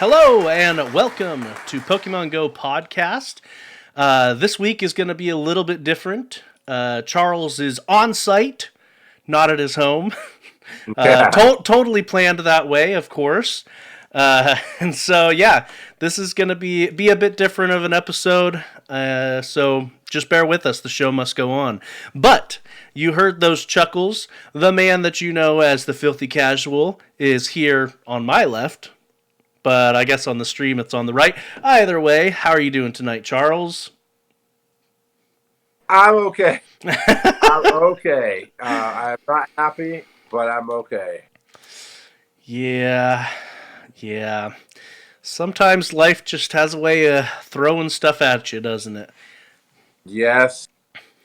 Hello and welcome to Pokemon GO Podcast. This week is going to be a little bit different. Charles is on site, not at his home. Totally planned that way, of course. And so, yeah, this is going to be a bit different of an episode. So just bear with us. The show must go on. But you heard those chuckles. The man that you know as the Filthy Casual is here on my left. But I guess on the stream it's on the right. Either way, how are you doing tonight, Charles? I'm okay. I'm okay. I'm not happy, but I'm okay. Yeah. Sometimes life just has a way of throwing stuff at you, doesn't it? Yes,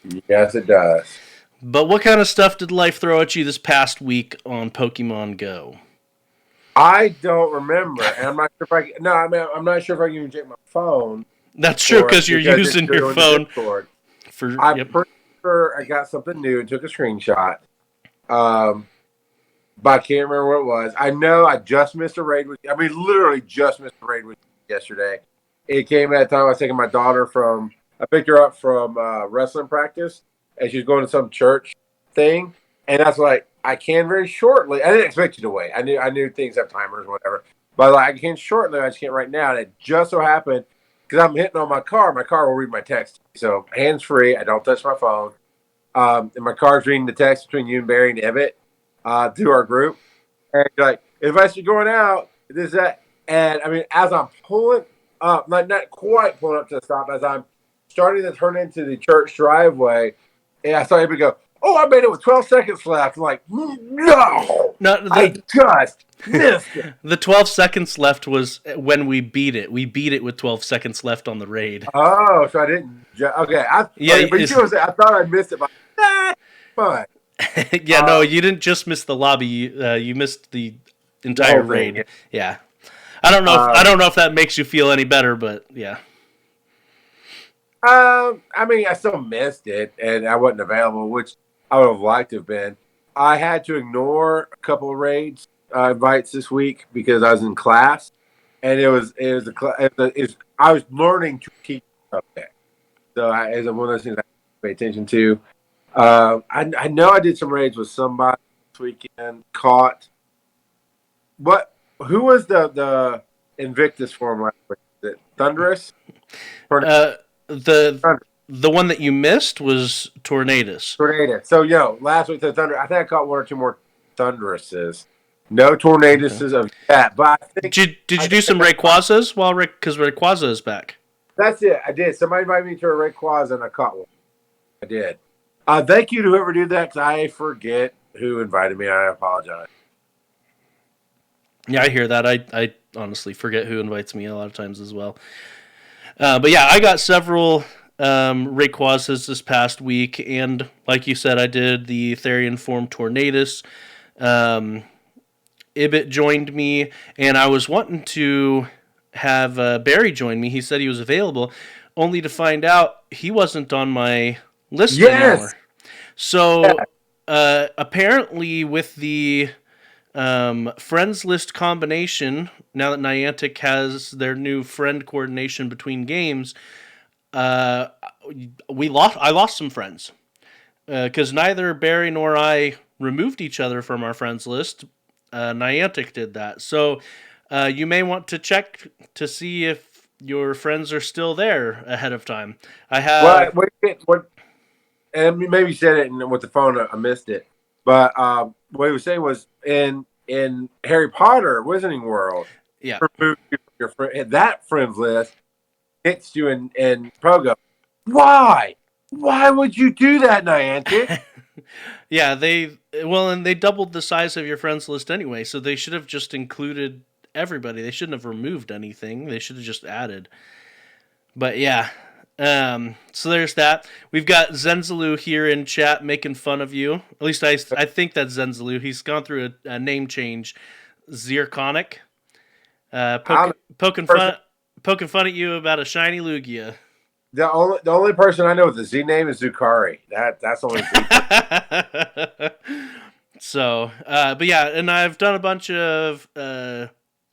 it does. But what kind of stuff did life throw at you this past week on Pokemon Go? I don't remember, and I'm not sure if I. No, I'm not sure if I can even check my phone. That's true because you're using your phone. I'm pretty sure I got something new and took a screenshot. But I can't remember what it was. I know I just missed a raid with. I mean, literally just missed a raid with yesterday. It came at a time I was taking my daughter from. I picked her up from wrestling practice, and she's going to some church thing, and that's like. I can very shortly. I didn't expect you to wait. I knew things have timers or whatever. But I can shortly. I just can't right now. And it just so happened because I'm hitting on my car. My car will read my text. So hands free. I don't touch my phone. And my car's reading the text between you and Barry and Ebbett through our group. And like, advice you're going out. This that. And I mean, as I'm pulling up, not quite pulling up to the stop, as I'm starting to turn into the church driveway, and I saw everybody go. Oh, I made it with 12 seconds left. I'm like, no, I just missed it. The 12 seconds left was when we beat it. We beat it with 12 seconds left on the raid. Oh, so I didn't. Okay. But I thought I missed it. But fun. Yeah, no, you didn't just miss the lobby. You missed the entire raid. Yeah. I don't know if that makes you feel any better, but yeah. I mean, I still missed it, and I wasn't available, which I would have liked to have been. I had to ignore a couple of raids invites this week because I was in class, and I was learning to teach something. So it's one of those things I pay attention to. I know I did some raids with somebody this weekend. Caught what? Who was the Invictus form last week? Is it Thunderous? The one that you missed was Tornadus. So, last week the Thunder. I think I caught one or two more Thunderouses. No Tornaduses of that. But I think did you do some Rayquazas because Rayquaza is back? That's it. I did. Somebody invited me to a Rayquaza and I caught one. I did. Thank you to whoever did that because I forget who invited me. I apologize. Yeah, I hear that. I honestly forget who invites me a lot of times as well. But yeah, I got several Rayquazas this past week, and like you said, I did the Therian form Tornadus. Ibbett joined me, and I was wanting to have Barry join me. He said he was available, only to find out he wasn't on my list anymore. So apparently with the friends list combination, now that Niantic has their new friend coordination between games, I lost some friends because neither Barry nor I removed each other from our friends list. Niantic did that, so you may want to check to see if your friends are still there ahead of time. I have what and maybe you said it with the phone. I missed it, but what he was saying was in Harry Potter Wizarding World, remove your friend that friends list. Hits you in Pogo. Why? Why would you do that, Niantic? Yeah, they doubled the size of your friends list anyway, so they should have just included everybody. They shouldn't have removed anything. They should have just added. But yeah, so there's that. We've got Zenzaloo here in chat making fun of you. At least I think that's Zenzaloo. He's gone through a name change. Zirconic. Poking fun at you about a shiny Lugia. The only person I know with the Z name is Zukari. That's only. So, but yeah, and I've done a bunch of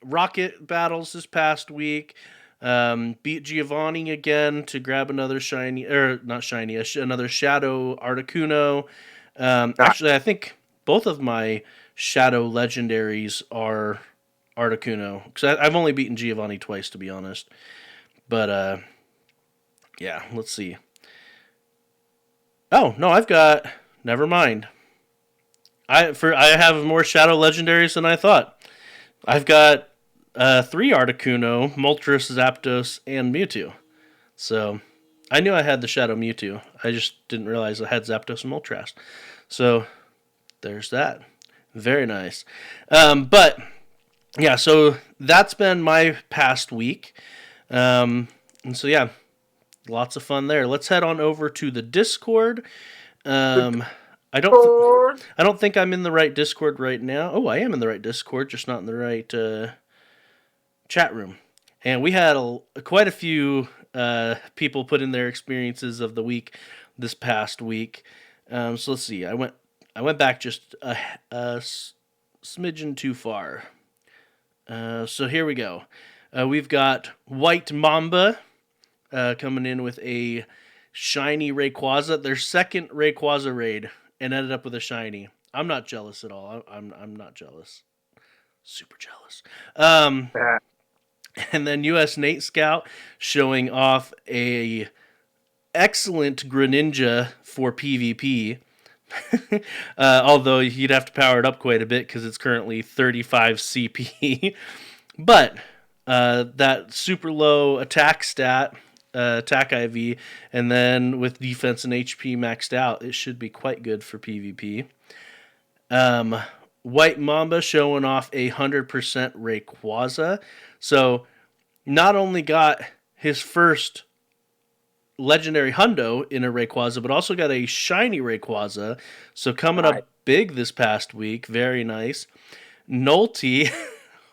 Rocket battles this past week. Beat Giovanni again to grab another shiny, or not shiny, another Shadow Articuno. Actually, I think both of my Shadow legendaries are Articuno, because I've only beaten Giovanni twice, to be honest. But yeah, let's see. Oh no, I've got. Never mind. I have more Shadow legendaries than I thought. I've got 3 Articuno, Moltres, Zapdos, and Mewtwo. So I knew I had the Shadow Mewtwo. I just didn't realize I had Zapdos and Moltres. So there's that. Very nice. But yeah, so that's been my past week. And so yeah, lots of fun there. Let's head on over to the Discord. I don't think I'm in the right Discord right now. Oh, I am in the right Discord, just not in the right chat room. And we had quite a few people put in their experiences of the week this past week. So let's see. I went back just a smidgen too far. So here we go. We've got White Mamba coming in with a shiny Rayquaza. Their second Rayquaza raid, and ended up with a shiny. I'm not jealous at all. I'm not jealous. Super jealous. And then US Nate Scout showing off a excellent Greninja for PvP. Although you'd have to power it up quite a bit because it's currently 35 CP. But that super low attack stat, attack IV, and then with defense and HP maxed out, it should be quite good for PvP. White Mamba showing off 100% Rayquaza. So not only got his first legendary hundo in a Rayquaza, but also got a shiny Rayquaza. So coming up big this past week. Very nice. Nolte,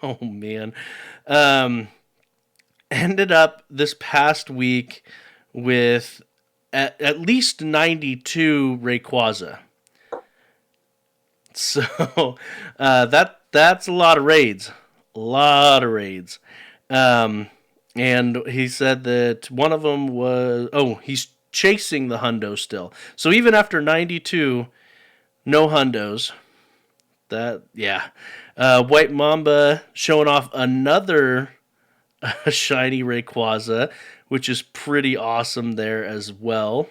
oh man, ended up this past week with at least 92 Rayquaza. So that's a lot of raids. A lot of raids. And he said that one of them was... Oh, he's chasing the hundo still. So even after 92, no hundos. Yeah. White Mamba showing off another shiny Rayquaza, which is pretty awesome there as well.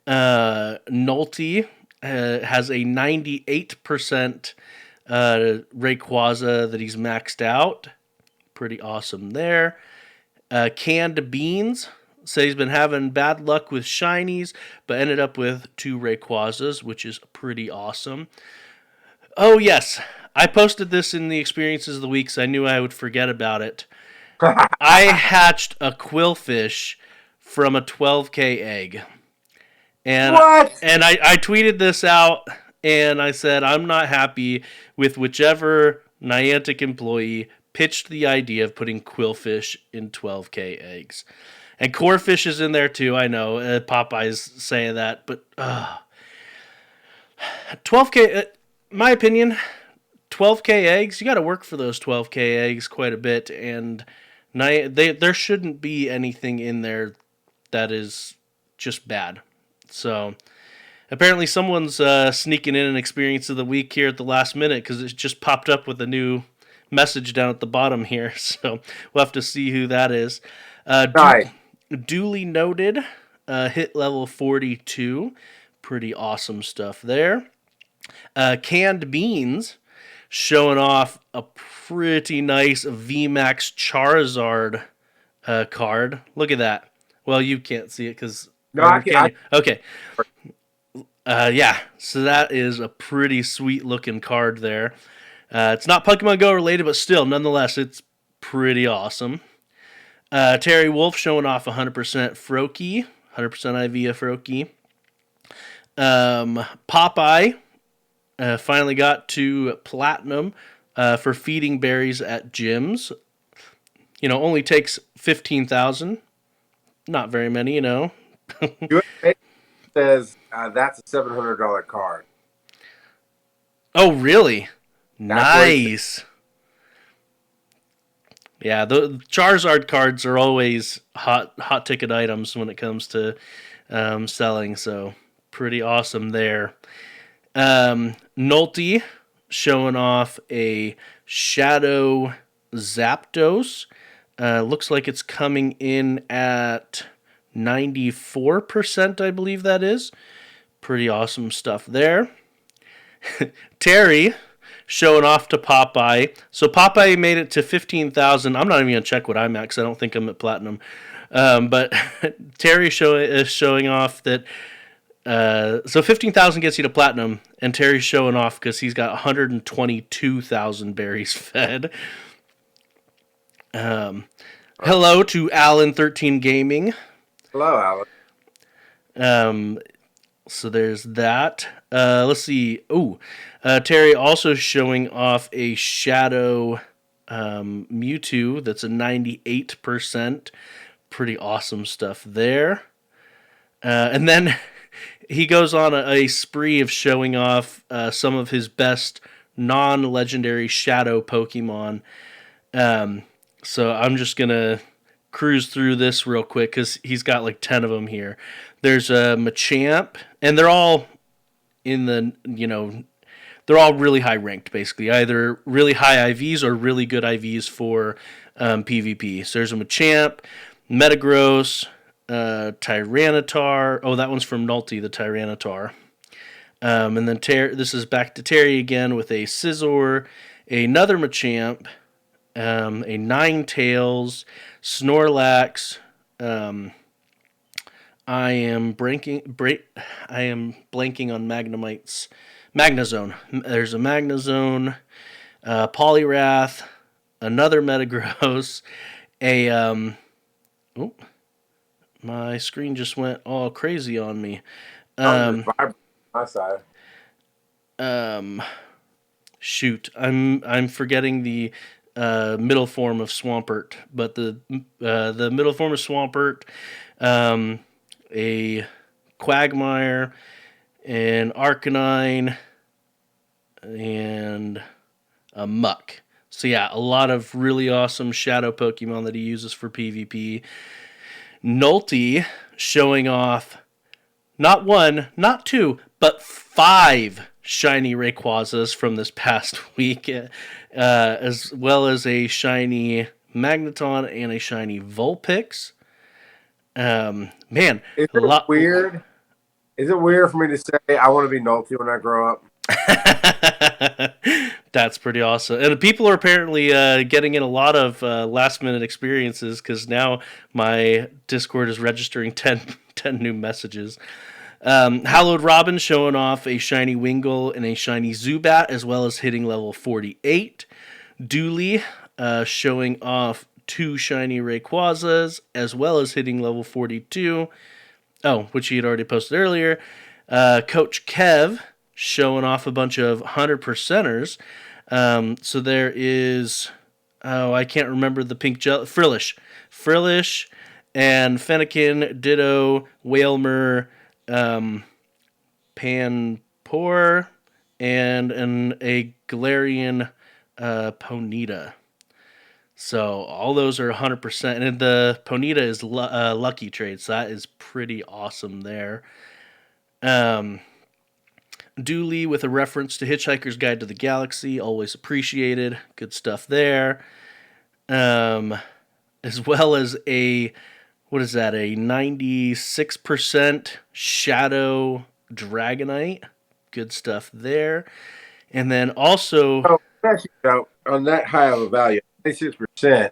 Nolte has a 98% Rayquaza that he's maxed out. Pretty awesome there. Canned Beans says he's been having bad luck with shinies, but ended up with 2 Rayquazas, which is pretty awesome. Oh, yes. I posted this in the experiences of the week, so I knew I would forget about it. I hatched a Quillfish from a 12K egg. And what? And I tweeted this out, and I said, I'm not happy with whichever Niantic employee pitched the idea of putting Quillfish in 12K eggs. And Corefish is in there too, I know. Popeye's saying that, but 12K, my opinion, 12K eggs, you got to work for those 12K eggs quite a bit, and there shouldn't be anything in there that is just bad. So apparently someone's sneaking in an experience of the week here at the last minute because it just popped up with a new message down at the bottom here. So we'll have to see who that is. Dooley noted, hit level 42. Pretty awesome stuff there. Canned Beans showing off a pretty nice VMAX Charizard card. Look at that. Well, you can't see it because... No, I can't. Okay. Yeah, so that is a pretty sweet looking card there. It's not Pokemon Go related, but still, nonetheless, it's pretty awesome. Terry Wolf showing off 100% Froakie, 100% IV of Froakie. Popeye finally got to Platinum for feeding berries at gyms. You know, only takes 15,000. Not very many, you know. Says that's a $700 card. Oh, really? Nice. Yeah, the Charizard cards are always hot ticket items when it comes to selling, so pretty awesome there. Nolte showing off a Shadow Zapdos. Looks like it's coming in at 94%, I believe that is. Pretty awesome stuff there. Terry showing off to Popeye. So Popeye made it to 15,000. I'm not even going to check what I'm at because I don't think I'm at Platinum. But Terry is showing off that. So 15,000 gets you to Platinum, and Terry's showing off because he's got 122,000 berries fed. Hello to Alan13 Gaming. Hello, Alan. So there's that. Let's see. Terry also showing off a Shadow Mewtwo that's a 98%. Pretty awesome stuff there. And then he goes on a spree of showing off some of his best non-legendary Shadow Pokemon. So I'm just going to cruise through this real quick because he's got like 10 of them here. There's a Machamp, and they're all in the, they're all really high ranked, basically. Either really high IVs or really good IVs for PvP. So there's a Machamp, Metagross, Tyranitar. Oh, that one's from Nolte, the Tyranitar. And then this is back to Terry again with a Scizor, another Machamp, a Ninetales, Snorlax. I am blanking on Magnezone. There's a Magnezone, Poliwrath, another Metagross, my screen just went all crazy on me. Shoot, I'm forgetting the middle form of Swampert, but the middle form of Swampert, a Quagmire, an Arcanine, and a Muck. So yeah, a lot of really awesome Shadow Pokemon that he uses for PvP. Nolte showing off not one, not two, but 5 shiny Rayquazas from this past week, as well as a shiny Magneton and a shiny Vulpix. Man, is it weird? Is it weird for me to say I want to be Nolte when I grow up? That's pretty awesome. And people are apparently getting in a lot of last-minute experiences because now my Discord is registering 10 new messages. Hallowed Robin showing off a shiny Wingull and a shiny Zubat, as well as hitting level 48. Dooley showing off 2 shiny Rayquazas, as well as hitting level 42. Oh, which he had already posted earlier. Coach Kev showing off a bunch of 100%ers. So there is, I can't remember the pink gel. Frillish, and Fennekin, Ditto, Wailmer, Panpour, and a Galarian Ponyta. So all those are 100%, and the Ponyta is lucky trade, so that is pretty awesome there. Dooley with a reference to Hitchhiker's Guide to the Galaxy, always appreciated. Good stuff there. As well as a 96% Shadow Dragonite. Good stuff there. And then also... on that high of a value, 96%,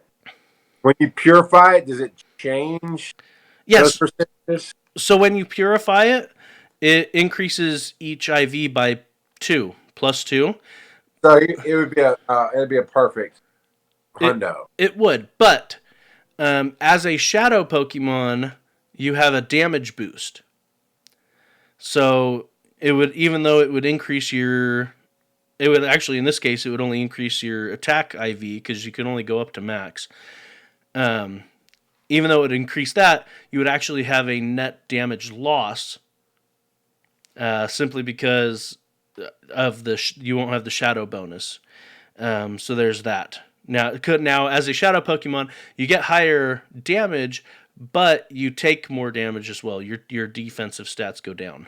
when you purify it, does it change? Yes. So when you purify it, it increases each IV by 2, +2. So it'd be a perfect hundo. It would, but as a Shadow Pokemon, you have a damage boost. So it would, even though it would increase your, it would actually, in this case, it would only increase your attack IV because you can only go up to max. Even though it would increase that, you would actually have a net damage loss. Simply because of you won't have the shadow bonus. So there's that. Now, as a shadow Pokemon, you get higher damage, but you take more damage as well. Your defensive stats go down.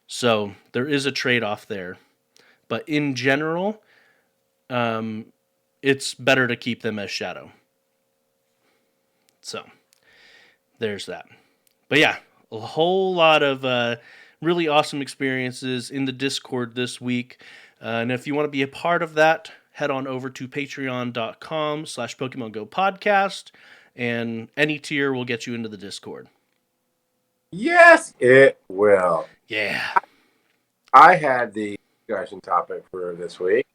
So there is a trade-off there. But in general, it's better to keep them as shadow. So there's that. But yeah, a whole lot of really awesome experiences in the Discord this week. And if you want to be a part of that, head on over to patreon.com/Pokemon GO Podcast. And any tier will get you into the Discord. Yes, it will. Yeah. I had the discussion topic for this week.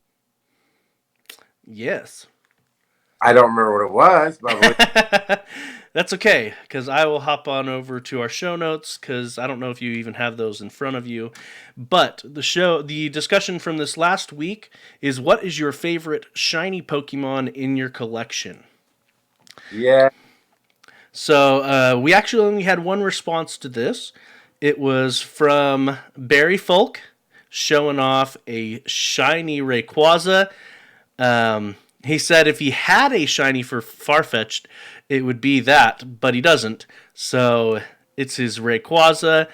Yes. I don't remember what it was, but that's okay, because I will hop on over to our show notes, because I don't know if you even have those in front of you. But the discussion from this last week is, what is your favorite shiny Pokemon in your collection? Yeah. So we actually only had one response to this. It was from Barry Folk, showing off a shiny Rayquaza. He said if he had a shiny for Farfetch'd, it would be that, but he doesn't. So it's his Rayquaza,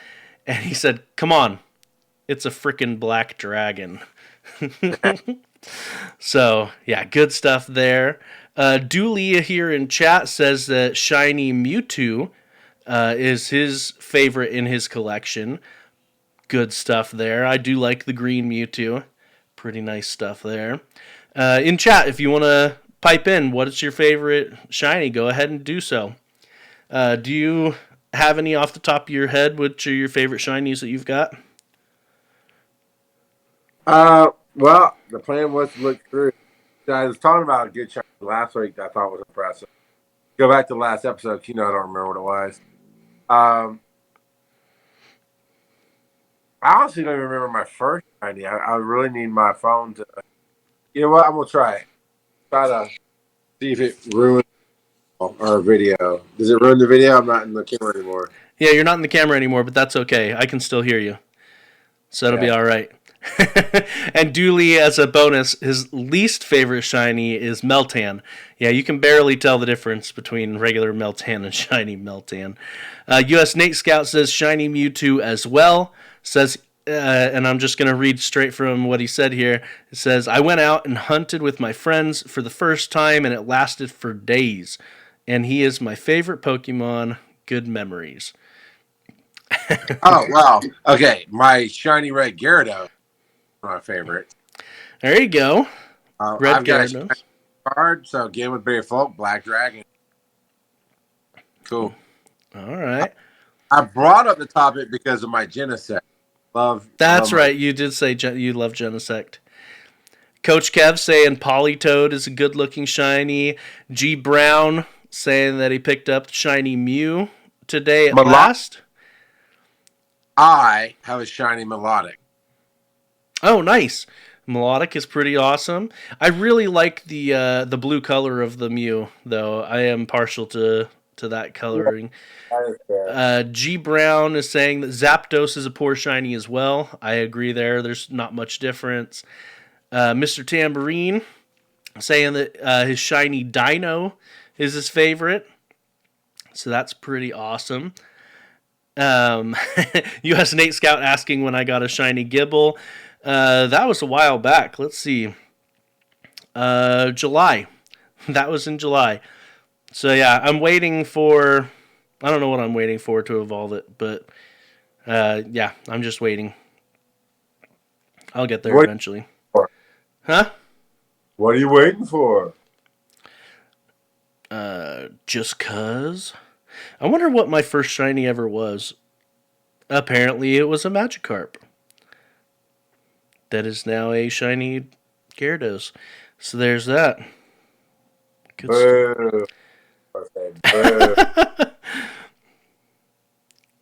and he said, come on, it's a frickin' black dragon. So, yeah, good stuff there. Dooley here in chat says that shiny Mewtwo is his favorite in his collection. Good stuff there. I do like the green Mewtwo. Pretty nice stuff there. In chat, if you want to pipe in, what is your favorite shiny? Go ahead and do so. Do you have any off the top of your head? Which are your favorite shinies that you've got? Well, the plan was to look through. I was talking about a good shiny last week that I thought was impressive. Go back to the last episode. I don't remember what it was. I honestly don't even remember my first shiny. I really need my phone to. You know what? I'm gonna try it. Try to see if it ruins our video. Does it ruin the video? I'm not in the camera anymore. Yeah, you're not in the camera anymore, but that's okay. I can still hear you. So it'll be all right. And Dooley, as a bonus, his least favorite shiny is Meltan. Yeah, you can barely tell the difference between regular Meltan and shiny Meltan. US Nate Scout says shiny Mewtwo as well. Says, and I'm just going to read straight from what he said here. It says, I went out and hunted with my friends for the first time, and it lasted for days. And he is my favorite Pokemon. Good memories. Oh, wow. Okay, my shiny red Gyarados. My favorite. There you go. Red I've Gyarados. Got a card, so game with Barry Folk, Black Dragon. Cool. All right. I brought up the topic because of my Genesect. That's right. You did say you love Genesect. Coach Kev saying Politoed is a good-looking shiny. G Brown saying that he picked up shiny Mew today at last. I have a shiny Melodic. Oh, nice. Melodic is pretty awesome. I really like the blue color of the Mew, though. I am partial to that coloring. G Brown is saying that Zapdos is a poor shiny as well. I agree there. There's not much difference. Mr. Tambourine saying that his shiny Dino is his favorite. So that's pretty awesome. US Nate Scout asking when I got a shiny Gibble. That was a while back. Let's see. July. That was in July. So yeah, I'm waiting for... I don't know what I'm waiting for to evolve it, but yeah, I'm just waiting. I'll get there eventually. Huh? What are you waiting for? Just cuz. I wonder what my first shiny ever was. Apparently it was a Magikarp. That is now a shiny Gyarados. So there's that. Good stuff.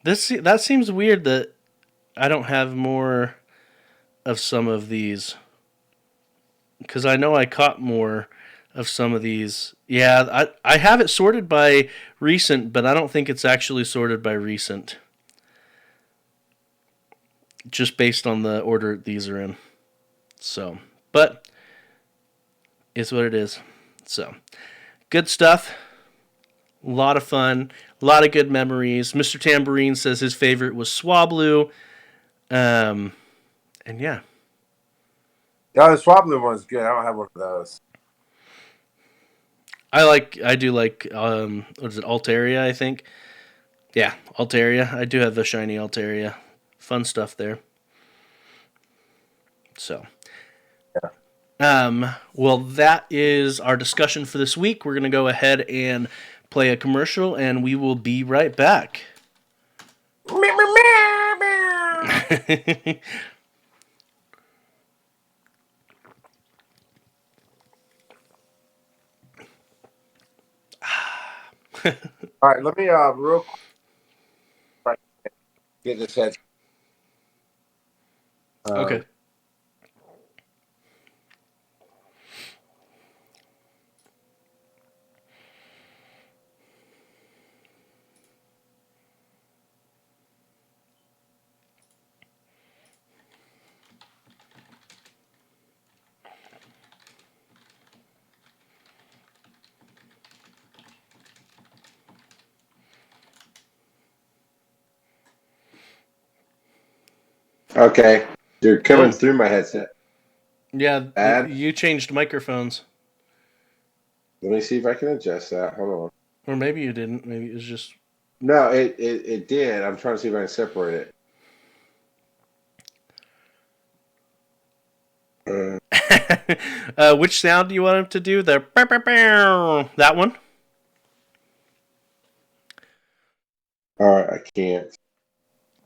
That seems weird that I don't have more of some of these. Because I know I caught more of some of these. Yeah, I have it sorted by recent, but I don't think it's actually sorted by recent. Just based on the order these are in. So, but it's what it is. So, good stuff. A lot of fun. A lot of good memories. Mr. Tambourine says his favorite was Swablu. And yeah. Yeah, the Swablu one's good. I don't have one of those. I do like, what is it, Altaria, I think? Yeah, Altaria. I do have the shiny Altaria. Fun stuff there. So, well, that is our discussion for this week. We're going to go ahead and play a commercial, and we will be right back. All right, let me real quick get this head. Okay. Okay, you're coming through my headset. Yeah, you changed microphones. Let me see if I can adjust that. Hold on. Or maybe you didn't. Maybe it was just... No, it did. I'm trying to see if I can separate it. Which sound do you want him to do? That one? All right, I can't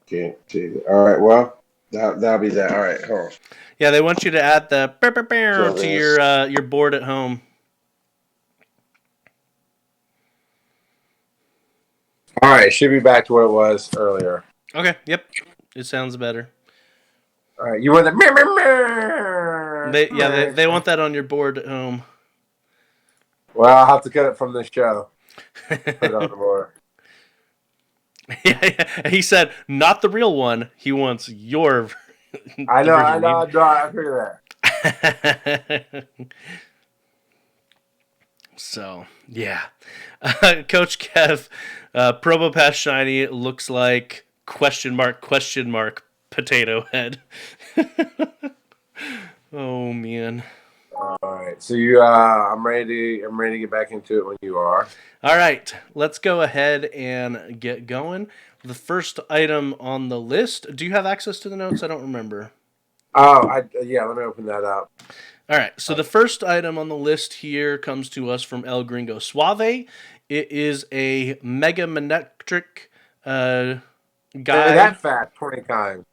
do that. All right, well, that'll be that. All right, hold on. Yeah, they want you to add the to your board at home. All right, should be back to where it was earlier. Okay, yep. It sounds better. All right, you want the... They want that on your board at home. Well, I'll have to cut it from the show. Put it on the board. Yeah, he said, not the real one. He wants your... I know, I figured that. So, yeah. Coach Kev, Promo Pass Shiny looks like question mark potato head. Oh, man. All right, so I'm ready to get back into it when you are. All right, let's go ahead and get going. The first item on the list. Do you have access to the notes? I don't remember. Oh, yeah. Let me open that up. All right, so the first item on the list here comes to us from El Gringo Suave. It is a Mega Manectric guy. That fat 20 kind.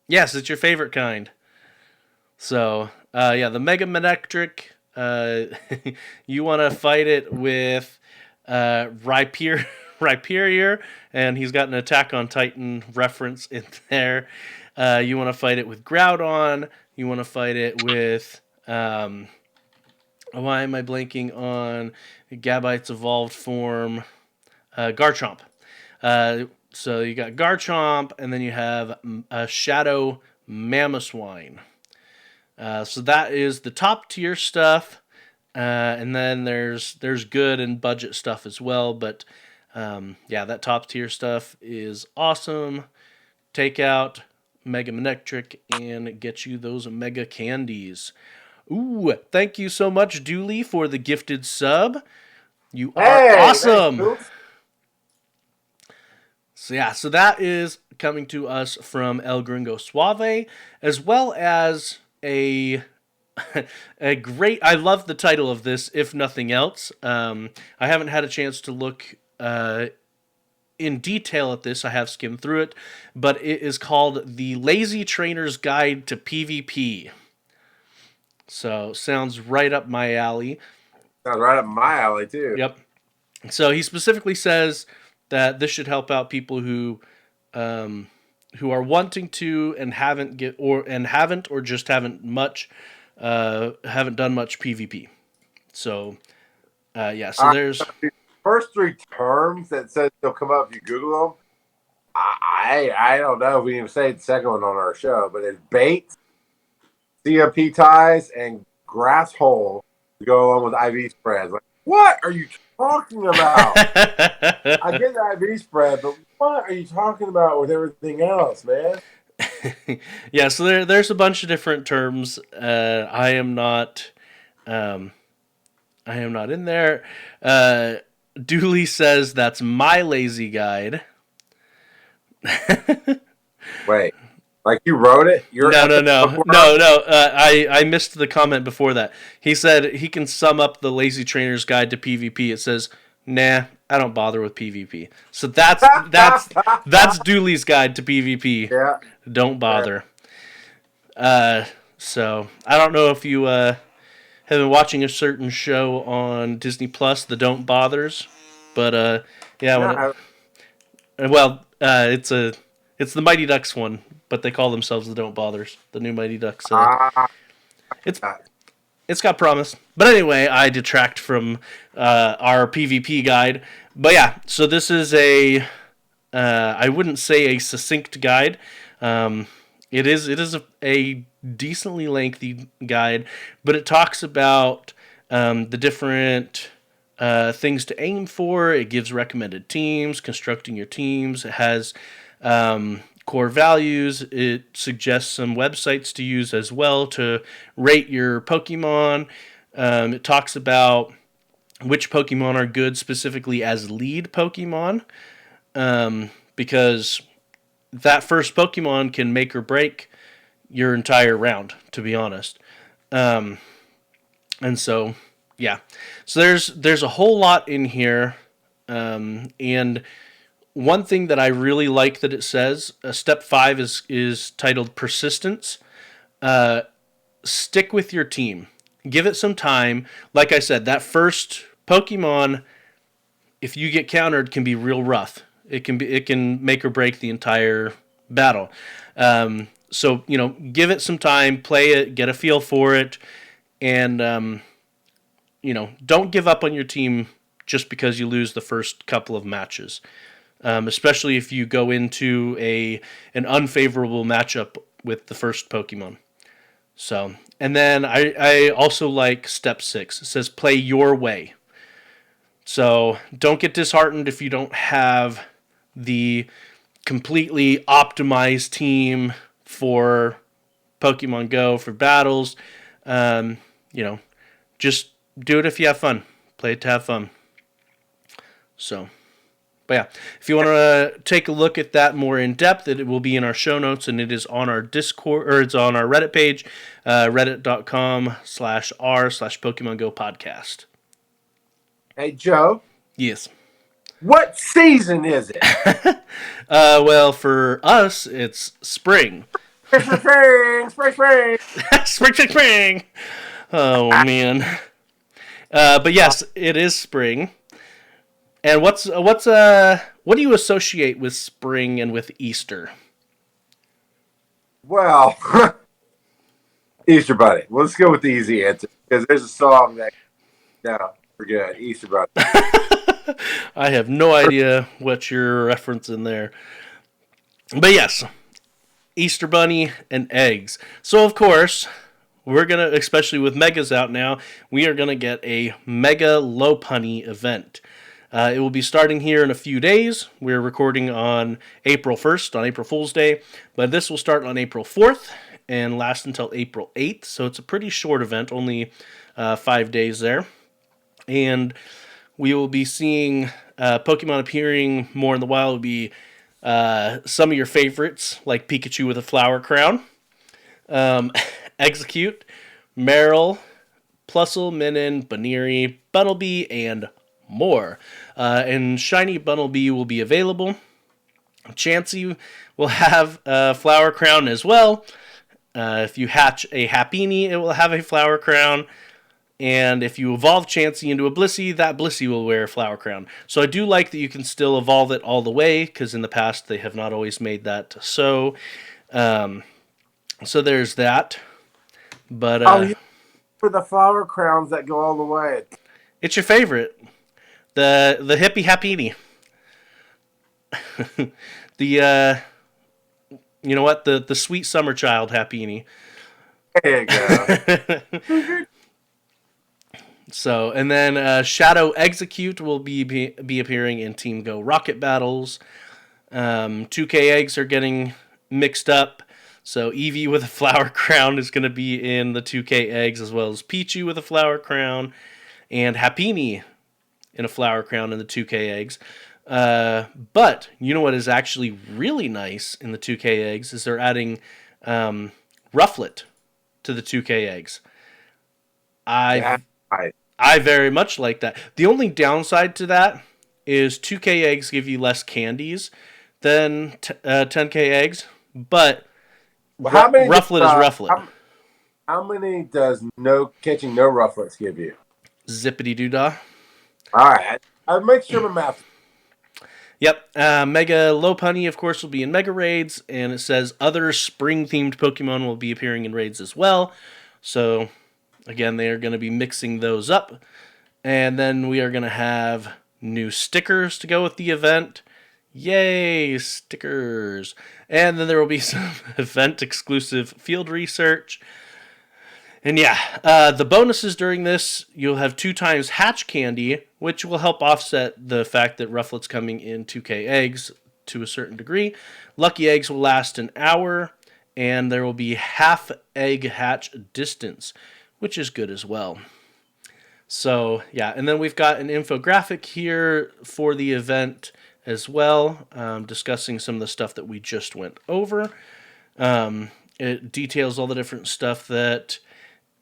Yes, it's your favorite kind. So, yeah, the Mega Manectric. You want to fight it with Rhyperior, and he's got an Attack on Titan reference in there. You want to fight it with Groudon. You want to fight it with... why am I blanking on Gabite's evolved form? Garchomp. So you got Garchomp, and then you have a Shadow Mamoswine. So that is the top tier stuff, and then there's good and budget stuff as well. But yeah, that top tier stuff is awesome. Take out Mega Manectric and get you those Mega Candies. Ooh, thank you so much, Dooley, for the gifted sub. You are awesome. So yeah, so that is coming to us from El Gringo Suave, as well as a great... I love the title of this, if nothing else. I haven't had a chance to look in detail at this. I have skimmed through it, but it is called The Lazy Trainer's Guide to PvP. So, sounds right up my alley. Sounds right up my alley, too. Yep. So, he specifically says that this should help out people who are wanting to and haven't or just haven't done much PvP. So, yeah. So there's the first three terms that says they'll come up if you Google them. I don't know if we even say the second one on our show, but it's bait, CMP ties, and grass hole. to go along with IV spreads. Like, what are you talking about? I get the IV spread, but what are you talking about with everything else, man? Yeah, so there's a bunch of different terms. I am not in there. Dooley says that's my lazy guide. Wait, like you wrote it? No. I missed the comment before that. He said he can sum up the lazy trainer's guide to PvP. It says, "Nah, I don't bother with PvP." So that's Dooley's guide to PvP. Yeah, Don't bother. Yeah. So I don't know if you have been watching a certain show on Disney Plus, the Don't Bothers, but yeah. It's the Mighty Ducks one, but they call themselves the Don't Bothers, the new Mighty Ducks. It's got promise. But anyway, I detract from our PvP guide. But yeah, so this is I wouldn't say a succinct guide. It is a decently lengthy guide, but it talks about the different things to aim for. It gives recommended teams, constructing your teams. It has core values. It suggests some websites to use as well to rate your Pokemon. It talks about which Pokemon are good specifically as lead Pokemon, because that first Pokemon can make or break your entire round, to be honest. And so, yeah. So there's a whole lot in here, and one thing that I really like that it says, step 5 is titled persistence. Stick with your team. Give it some time. Like I said, that first Pokemon, if you get countered, can be real rough. It can make or break the entire battle. So give it some time, play it, get a feel for it, and don't give up on your team just because you lose the first couple of matches. Especially if you go into an unfavorable matchup with the first Pokemon. So, and then I also like step 6. It says play your way. So don't get disheartened if you don't have the completely optimized team for Pokemon Go, for battles. Just do it if you have fun. Play it to have fun. So, but yeah, if you want to take a look at that more in depth, it will be in our show notes, and it is on our Discord, or it's on our Reddit page, reddit.com/r/Pokemon GO Podcast. Hey, Joe. Yes. What season is it? Well, for us, it's spring. Spring. Spring. Oh, man. But yes, it is spring. And what do you associate with spring and with Easter? Well, Easter Bunny. Well, let's go with the easy answer, because there's a song that we're good. Easter Bunny. I have no idea what you're referencing there. But yes, Easter Bunny and eggs. So of course, we're going to, especially with Megas out now, we are going to get a Mega Lopunny event. It will be starting here in a few days. We're recording on April 1st, on April Fool's Day, but this will start on April 4th and last until April 8th, so it's a pretty short event, only 5 days there. And we will be seeing Pokemon appearing more in the wild. It will be some of your favorites, like Pikachu with a flower crown, Execute, Marill, Plusle, Minun, Baneri, Bunnelby, and more. And Shiny Bunnelby will be available. Chansey will have a flower crown as well. If you hatch a Happiny, it will have a flower crown. And if you evolve Chansey into a Blissey, that Blissey will wear a flower crown. So I do like that you can still evolve it all the way, because in the past they have not always made that so. So there's that. But for the flower crowns that go all the way. It's your favorite. The hippie Happiny. The you know what? The sweet summer child Happiny. There you go. So, and then Shadow Execute will be appearing in Team Go Rocket battles. 2K eggs are getting mixed up. So Eevee with a flower crown is going to be in the 2K eggs, as well as Pichu with a flower crown, and Happiny in a flower crown in the 2K eggs. But you know what is actually really nice in the 2K eggs is they're adding Rufflet to the 2K eggs. I very much like that. The only downside to that is 2K eggs give you less candies than 10K eggs, but Rufflet is Rufflet. How many does catching no Rufflets give you? Zippity doo dah. All right, I'll make sure my math. Yep, Mega Lopunny, of course, will be in Mega Raids, and it says other spring-themed Pokemon will be appearing in raids as well. So, again, they are going to be mixing those up. And then we are going to have new stickers to go with the event. Yay, stickers. And then there will be some event-exclusive field research. And yeah, the bonuses during this, you'll have 2 times Hatch Candy, which will help offset the fact that Rufflet's coming in 2K eggs to a certain degree. Lucky eggs will last an hour, and there will be half egg hatch distance, which is good as well. So, yeah, and then we've got an infographic here for the event as well, discussing some of the stuff that we just went over. It details all the different stuff that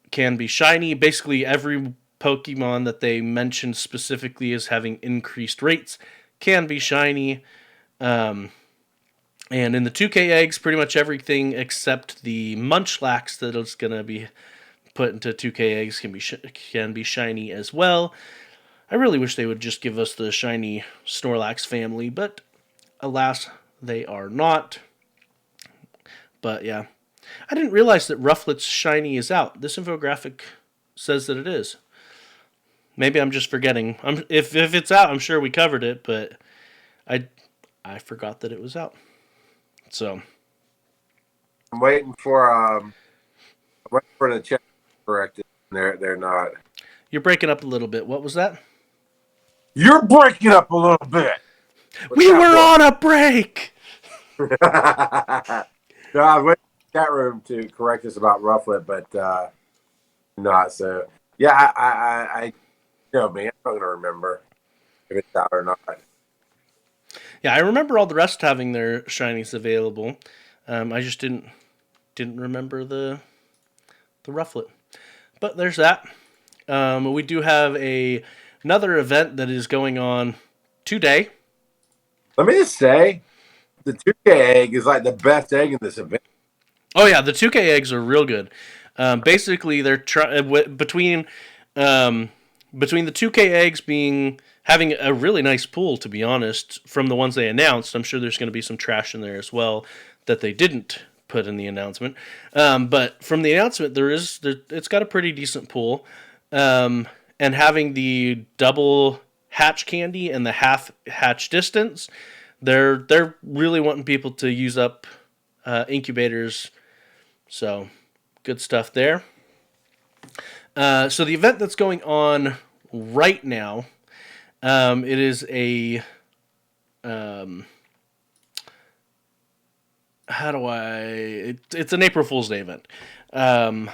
can be shiny. Basically, every Pokemon that they mentioned specifically as having increased rates can be shiny. And in the 2K eggs, pretty much everything except the Munchlax that is going to be put into 2K eggs can be shiny as well. I really wish they would just give us the shiny Snorlax family, but alas, they are not. But yeah. I didn't realize that Rufflet's shiny is out. This infographic says that it is. Maybe I'm just forgetting. If it's out, I'm sure we covered it, but I forgot that it was out. So I'm waiting for the check corrected. They're not. You're breaking up a little bit. What was that? You're breaking up a little bit. We were on a break. No, I was waiting chat room to correct us about Rufflet, but not so. Yeah, I man, I'm not gonna remember if it's out or not. Yeah, I remember all the rest having their shinies available. I just didn't remember the Rufflet. But there's that. We do have another event that is going on today. Let me just say, the 2K egg is like the best egg in this event. Oh yeah, the 2K eggs are real good. Basically, they're between the 2K eggs having a really nice pool, to be honest, from the ones they announced. I'm sure there's going to be some trash in there as well that they didn't put in the announcement. But from the announcement, it's got a pretty decent pool. And having the double hatch candy and the half hatch distance, they're really wanting people to use up incubators. So, good stuff there. So the event that's going on right now, it is a it's an April Fool's Day event. And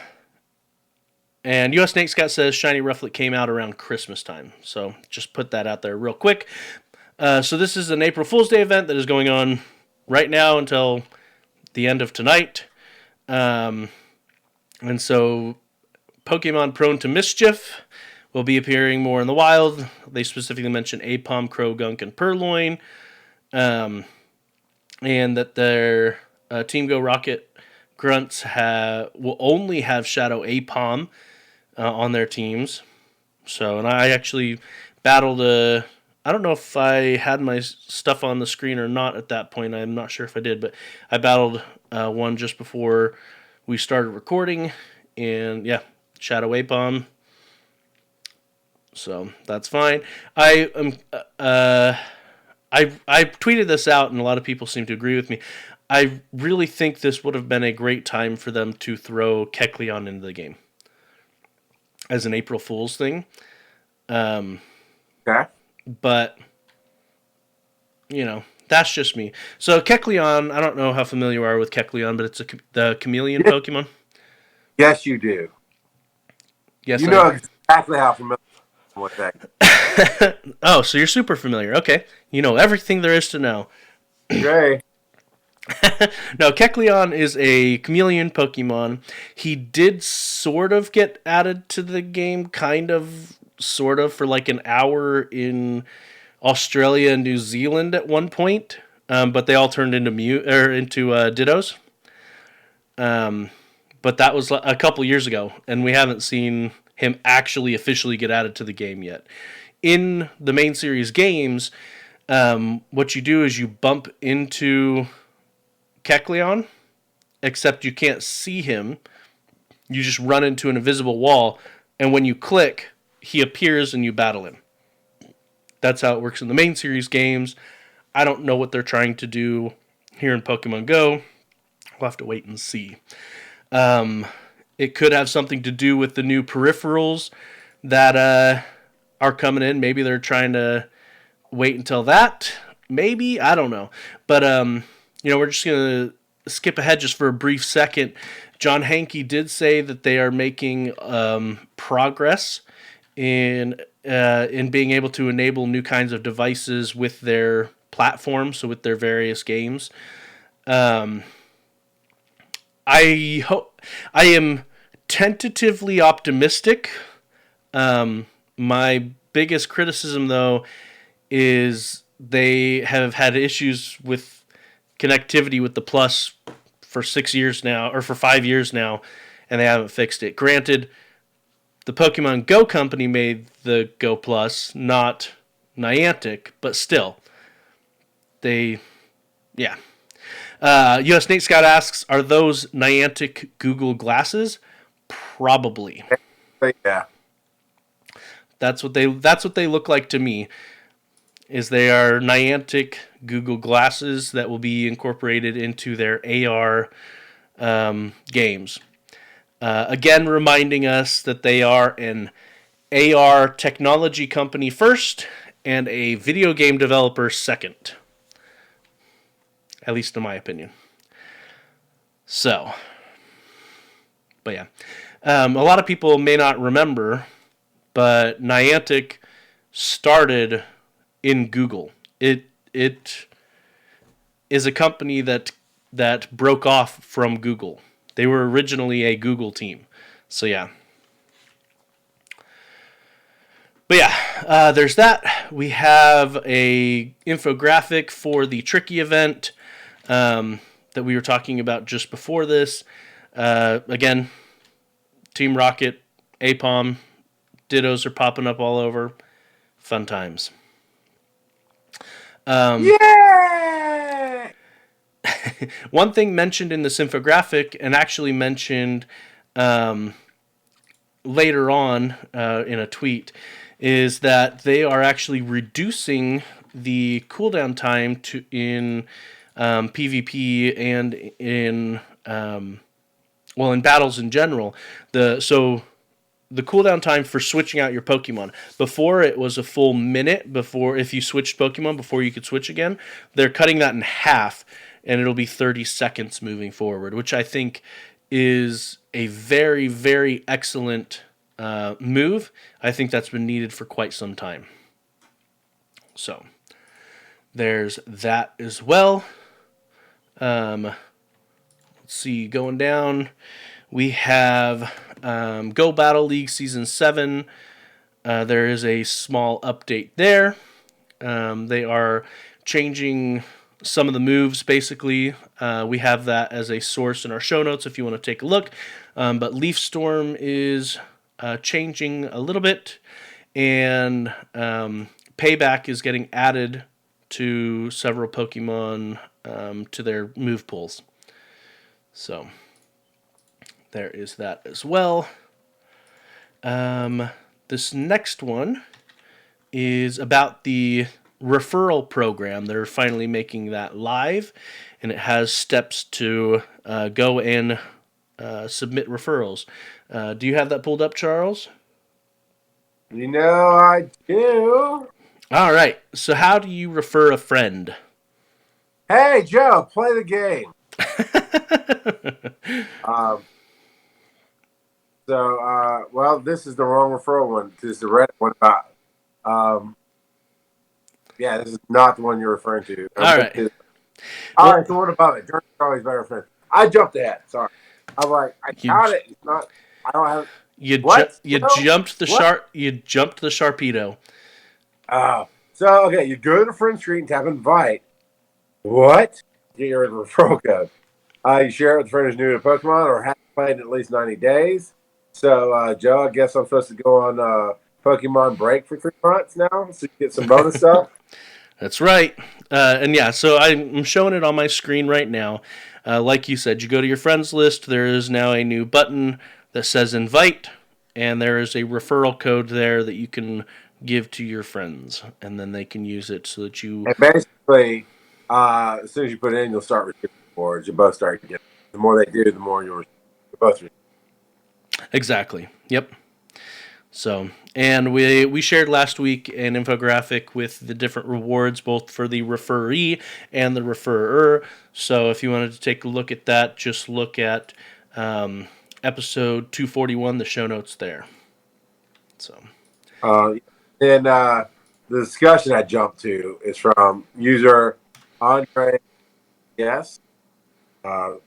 US Snake Scout says Shiny Rufflet came out around Christmas time. So just put that out there real quick. So this is an April Fool's Day event that is going on right now until the end of tonight. And so Pokemon prone to mischief will be appearing more in the wild. They specifically mention Apom, Croagunk, and Purloin. And that their Team Go Rocket grunts will only have Shadow Apom on their teams. So, and I actually battled I don't know if I had my stuff on the screen or not at that point. I'm not sure if I did, but I battled one just before we started recording, and yeah, Shadow Apom. So that's fine. I tweeted this out, and a lot of people seem to agree with me. I really think this would have been a great time for them to throw Kecleon into the game. as an April Fool's thing. Okay. But, you know, that's just me. So Kecleon, I don't know how familiar you are with Kecleon, but it's the chameleon Pokemon. Yes, you do. Yes, you know exactly how familiar I am with that. Oh, so you're super familiar. Okay. You know everything there is to know. Okay. No, Kecleon is a chameleon Pokemon. He did sort of get added to the game, kind of, sort of, for like an hour in Australia and New Zealand at one point, but they all turned into Dittos. But that was a couple years ago, and we haven't seen him actually officially get added to the game yet. In the main series games, what you do is you bump into Kecleon, except you can't see him. You just run into an invisible wall, and when you click, he appears and you battle him. That's how it works in the main series games. I don't know what they're trying to do here in Pokemon Go. We'll have to wait and see. It could have something to do with the new peripherals that are coming in. Maybe they're trying to wait until that. Maybe. I don't know. But, we're just going to skip ahead just for a brief second. John Hankey did say that they are making progress in being able to enable new kinds of devices with their platform, so with their various games. I am tentatively optimistic. My biggest criticism, though, is they have had issues with connectivity with the Plus for 6 years now, or for 5 years now, and they haven't fixed it. Granted, the Pokemon Go company made the Go Plus, not Niantic, but still, yeah. US Nate Scott asks, are those Niantic Google Glasses? Probably. Yeah. That's what they look like to me. Is they are Niantic Google Glasses that will be incorporated into their AR games. Again, reminding us that they are an AR technology company first and a video game developer second. At least in my opinion. So, but yeah. A lot of people may not remember, but Niantic started in Google. It is a company that broke off from Google. They were originally a Google team. So yeah. But yeah, there's that. We have a infographic for the Tricky event that we were talking about just before this. Again, Team Rocket, APOM, Dittos are popping up all over. Fun times. Yeah! One thing mentioned in this infographic, and actually mentioned later on in a tweet, is that they are actually reducing the cooldown time in PvP and in in battles in general. The cooldown time for switching out your Pokemon. Before, it was a full minute if you switched Pokemon before you could switch again. They're cutting that in half, and it'll be 30 seconds moving forward, which I think is a very, very excellent move. I think that's been needed for quite some time. So, there's that as well. Let's see, going down, we have Go Battle League Season 7. There is a small update there. They are changing some of the moves, basically. We have that as a source in our show notes if you want to take a look. But Leaf Storm is changing a little bit, and Payback is getting added to several Pokemon to their move pools. So there is that as well. This next one is about the referral program. They're finally making that live, and it has steps to go and submit referrals. Do you have that pulled up, Charles? You know I do. All right. So how do you refer a friend? Hey, Joe, play the game. um, well, this is the wrong referral one. This is the Reddit one about. Yeah, this is not the one you're referring to. All right. All right, so what about it? Journey's always better friend. I jumped ahead. Sorry. I'm like, I got it. It's not. I don't have. You jumped the Sharpedo. Okay, you go to the friend street and tap invite. What? Get your referral code. You share it with a friend who's new to Pokemon or hasn't played in at least 90 days. So, Joe, I guess I'm supposed to go on Pokemon break for 3 months now so you get some bonus stuff. That's right. And yeah, so I'm showing it on my screen right now. Like you said, you go to your friends list. There is now a new button that says invite, and there is a referral code there that you can give to your friends, and then they can use it so that you... And basically, as soon as you put it in, you'll start receiving rewards. You both start getting. The more they do, the more you'll both receive. Exactly. Yep. So, and we shared last week an infographic with the different rewards, both for the referee and the referrer. So if you wanted to take a look at that, just look at episode 241, the show notes there. So, then the discussion I jumped to is from user Andre. Yes. The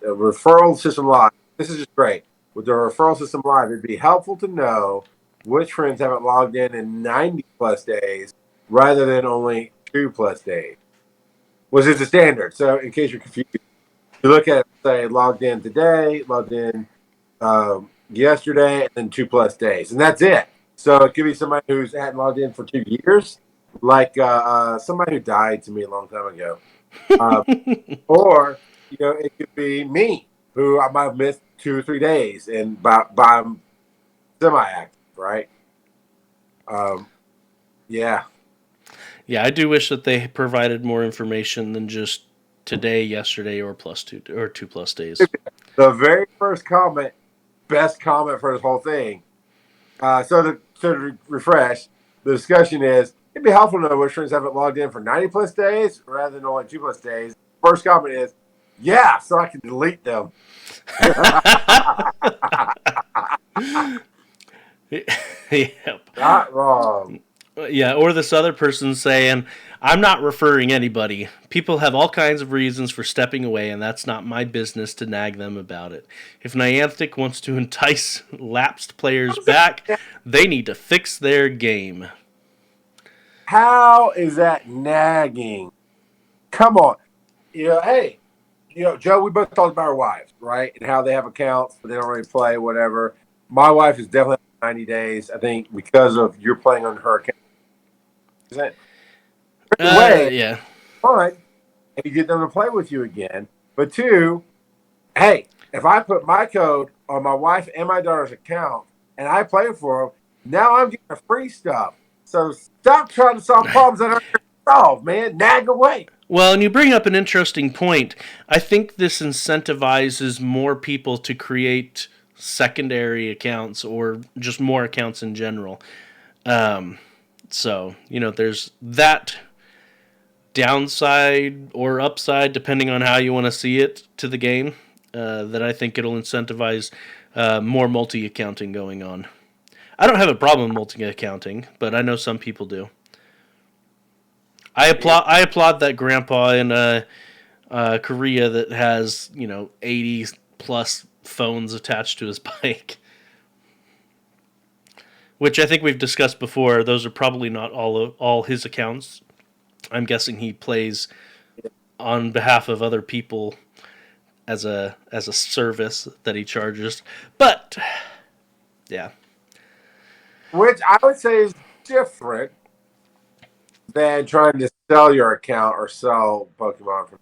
referral system live. This is just great. With the referral system live, it'd be helpful to know which friends haven't logged in 90 plus days rather than only 2+ days, which is the standard. So in case you're confused, you look at, say, logged in today, logged in yesterday, and then 2+ days. And that's it. So it could be somebody who's hadn't logged in for 2 years, like somebody who died to me a long time ago. Or, it could be me, who I might have missed 2 or 3 days, and by I'm semi-active, right? Yeah. Yeah, I do wish that they provided more information than just today, yesterday, or +2 or 2+ days. The very first comment, best comment for this whole thing. So to refresh, the discussion is, it'd be helpful to know which friends haven't logged in for 90+ days rather than only 2+ days. First comment is, yeah, so I can delete them. Yep. Not wrong. Yeah, or this other person saying, I'm not referring anybody. People have all kinds of reasons for stepping away, and that's not my business to nag them about it. If Niantic wants to entice lapsed players back, they need to fix their game. How is that nagging? Come on. Hey, Joe, we both talked about our wives, right? And how they have accounts, but they don't really play, whatever. My wife is definitely 90 days, I think, because of you're playing on her account. Is that yeah. Fine, and you get them to play with you again. But 2, hey, if I put my code on my wife and my daughter's account and I play for them, now I'm getting the free stuff. So stop trying to solve problems that aren't solved, man. Nag away. Well, and you bring up an interesting point. I think this incentivizes more people to create secondary accounts or just more accounts in general. So, there's that downside or upside, depending on how you want to see it, to the game, that I think it'll incentivize more multi-accounting going on. I don't have a problem with multi-accounting, but I know some people do. I applaud that grandpa in Korea that has 80+ phones attached to his bike, which I think we've discussed before. Those are probably not all his accounts. I'm guessing he plays on behalf of other people as a service that he charges. But yeah, which I would say is different than trying to sell your account or sell Pokemon.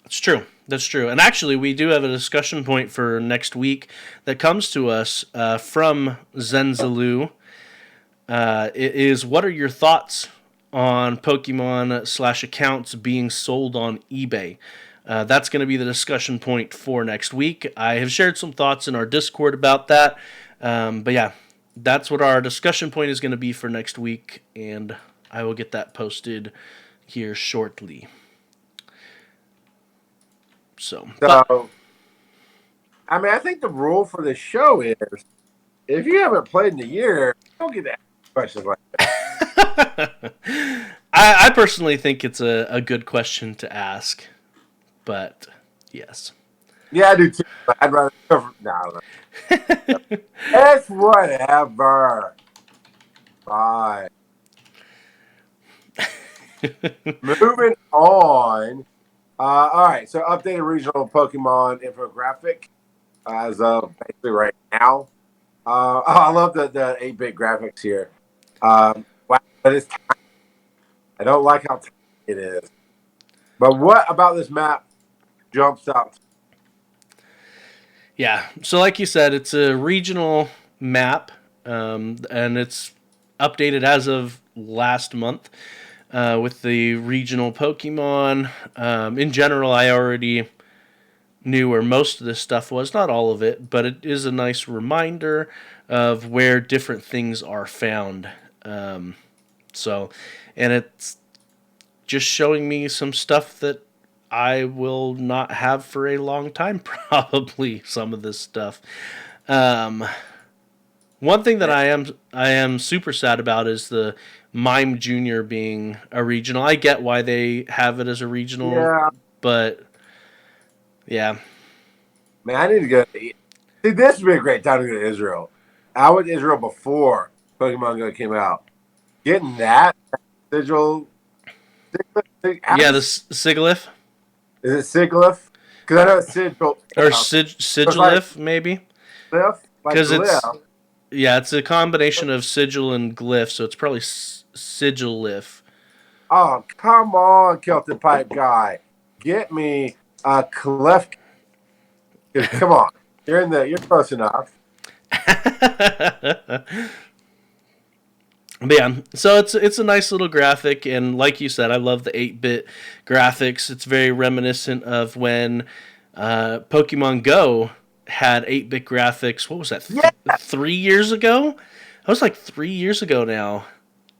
That's true. And actually, we do have a discussion point for next week that comes to us from Zenzalu. It is, what are your thoughts on Pokemon / accounts being sold on eBay? That's going to be the discussion point for next week. I have shared some thoughts in our Discord about that. But yeah, that's what our discussion point is going to be for next week, and I will get that posted here shortly. So, I mean, I think the rule for this show is if you haven't played in a year, don't get to ask questions like that. I personally think it's a good question to ask, but yes. Yeah, I do too. I'd rather cover. No. It's whatever. Bye. Moving on. All right. So, updated regional Pokemon infographic as of basically right now. I love the 8-bit graphics here. Wow, but it's tiny. I don't like how tiny it is. But what about this map jumps out? Yeah. So, like you said, it's a regional map, and it's updated as of last month with the regional Pokemon. In general, I already knew where most of this stuff was, not all of it, but it is a nice reminder of where different things are found. So, and it's just showing me some stuff that I will not have for a long time, probably some of this stuff. One thing that I am super sad about is the Mime Junior being a regional. I get why they have it as a regional, but yeah. Man, I need to go. See, this would be a great time to go to Israel. I went to Israel before Pokemon Go came out. Getting that sigil. Yeah, the Sigilyph. Is it Sigilyph? Because I know it's sigil. Or Sigilyph, maybe. Glyph? Because it's a combination of sigil and glyph, so it's probably Sigilyph. Oh, come on, Celtic Pipe guy. Get me a Clef. Come on. You're close enough. But yeah, so it's a nice little graphic, and like you said, I love the 8-bit graphics. It's very reminiscent of when Pokemon Go had 8-bit graphics. What was that? 3 years ago? That was like 3 years ago now,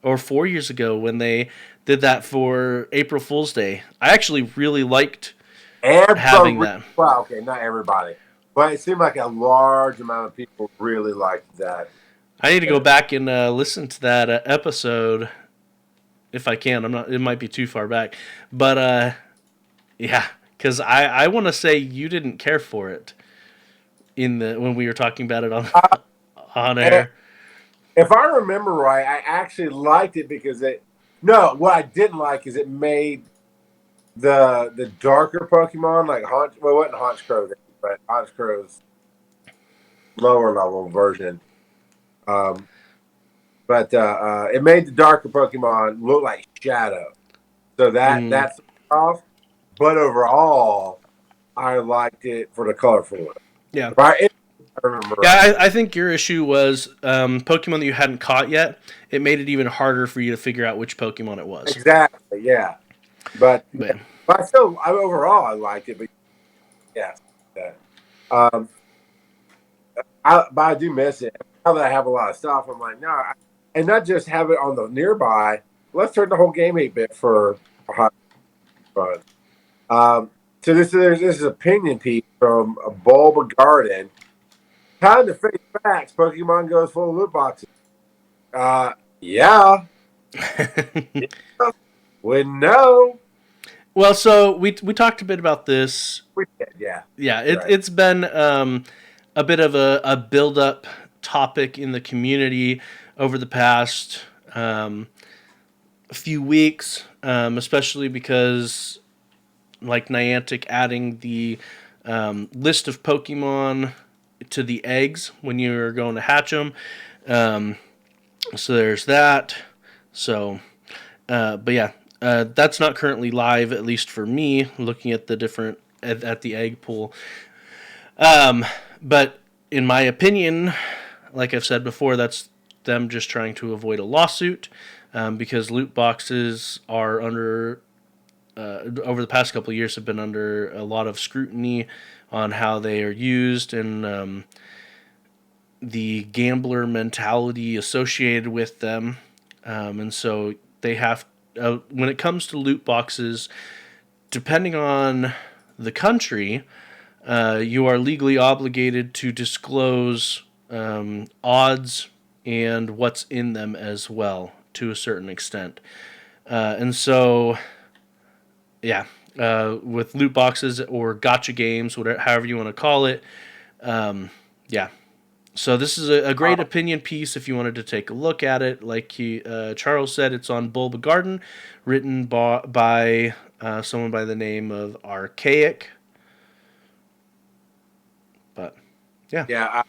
or 4 years ago when they did that for April Fool's Day. I actually really liked having that. Well, okay, not everybody, but it seemed like a large amount of people really liked that. I need to go back and listen to that episode if I can. I'm not. It might be too far back, but yeah, because I want to say you didn't care for it when we were talking about it on air. If I remember right, I actually liked it because what I didn't like is it made the darker Pokemon like it wasn't Honchkrow, but Honchkrow's lower level version. But it made the darker Pokemon look like Shadow. So that's off. But overall, I liked it for the colorful one. Yeah. Right? I think your issue was Pokemon that you hadn't caught yet. It made it even harder for you to figure out which Pokemon it was. Exactly, yeah. But overall, I liked it. But yeah. But I do miss it. Now that I have a lot of stuff, I'm like, no, and not just have it on the nearby. Let's turn the whole game 8-bit for hot fun. So this is opinion piece from a Bulba Garden. Time to face facts. Pokemon Go's full of loot boxes. Yeah. We know. Well, so we talked a bit about this. We did, yeah. Yeah, it's been a bit of a build-up topic in the community over the past few weeks, especially because like Niantic adding the list of Pokemon to the eggs when you're going to hatch them. So there's that. So, but yeah, that's not currently live, at least for me, looking at the different at the egg pool. But in my opinion, like I've said before, that's them just trying to avoid a lawsuit because loot boxes are under over the past couple of years have been under a lot of scrutiny on how they are used, and the gambler mentality associated with them. And so they have, when it comes to loot boxes, depending on the country, you are legally obligated to disclose odds and what's in them as well, to a certain extent. And so, yeah, with loot boxes or gotcha games, whatever, however you want to call it, yeah. So this is a great opinion piece if you wanted to take a look at it. Like Charles said, it's on Bulba Garden, written by someone by the name of Archaic. But, yeah. Yeah,